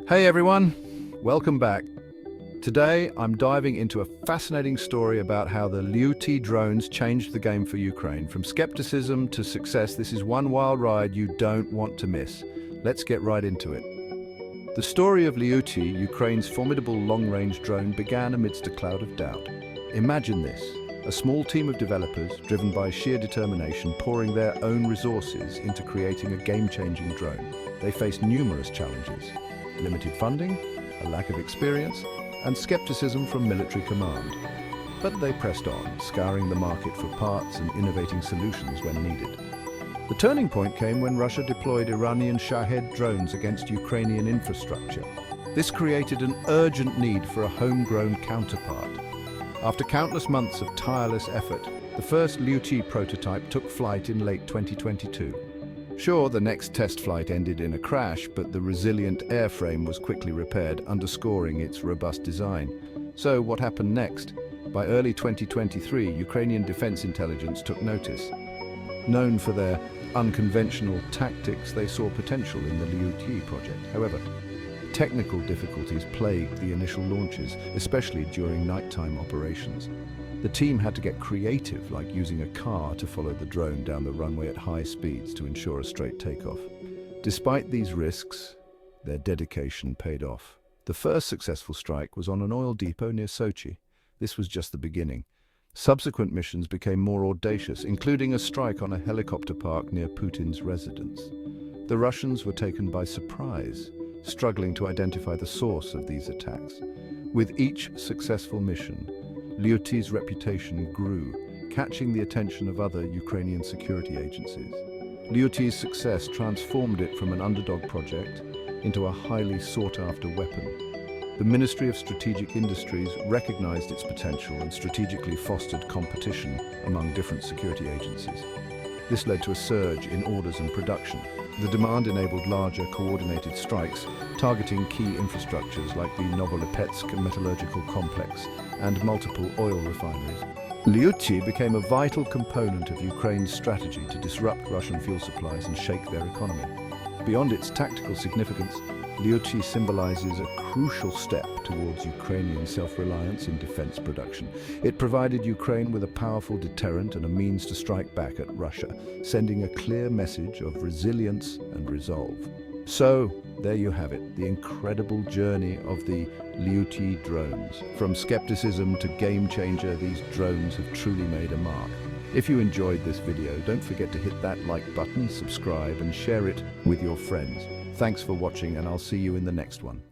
Hey everyone, welcome back. Today I'm diving into a fascinating story about how the Liutyi drones changed the game for Ukraine. From skepticism to success, this is one wild ride you don't want to miss. Let's get right into it. The story of Liutyi, Ukraine's formidable long-range drone, began amidst a cloud of doubt. Imagine this, a small team of developers, driven by sheer determination, pouring their own resources into creating a game-changing drone. They faced numerous challenges: limited funding, a lack of experience, and skepticism from military command. But they pressed on, scouring the market for parts and innovating solutions when needed. The turning point came when Russia deployed Iranian Shahed drones against Ukrainian infrastructure. This created an urgent need for a homegrown counterpart. After countless months of tireless effort, the first Liutyi prototype took flight in late 2022. Sure, the next test flight ended in a crash, but the resilient airframe was quickly repaired, underscoring its robust design. So what happened next? By early 2023, Ukrainian defense intelligence took notice. Known for their unconventional tactics, they saw potential in the Liutyi project. However, technical difficulties plagued the initial launches, especially during nighttime operations. The team had to get creative, like using a car to follow the drone down the runway at high speeds to ensure a straight takeoff. Despite these risks, their dedication paid off. The first successful strike was on an oil depot near Sochi. This was just the beginning. Subsequent missions became more audacious, including a strike on a helicopter park near Putin's residence. The Russians were taken by surprise, struggling to identify the source of these attacks. With each successful mission, Liutyi's reputation grew, catching the attention of other Ukrainian security agencies. Liutyi's success transformed it from an underdog project into a highly sought-after weapon. The Ministry of Strategic Industries recognized its potential and strategically fostered competition among different security agencies. This led to a surge in orders and production. The demand enabled larger, coordinated strikes, targeting key infrastructures like the Novolipetsk metallurgical complex and multiple oil refineries. Liutyi became a vital component of Ukraine's strategy to disrupt Russian fuel supplies and shake their economy. Beyond its tactical significance, Liutyi symbolizes a crucial step towards Ukrainian self-reliance in defense production. It provided Ukraine with a powerful deterrent and a means to strike back at Russia, sending a clear message of resilience and resolve. So, there you have it, the incredible journey of the Liutyi drones. From skepticism to game changer, these drones have truly made a mark. If you enjoyed this video, don't forget to hit that like button, subscribe, and share it with your friends. Thanks for watching, and I'll see you in the next one.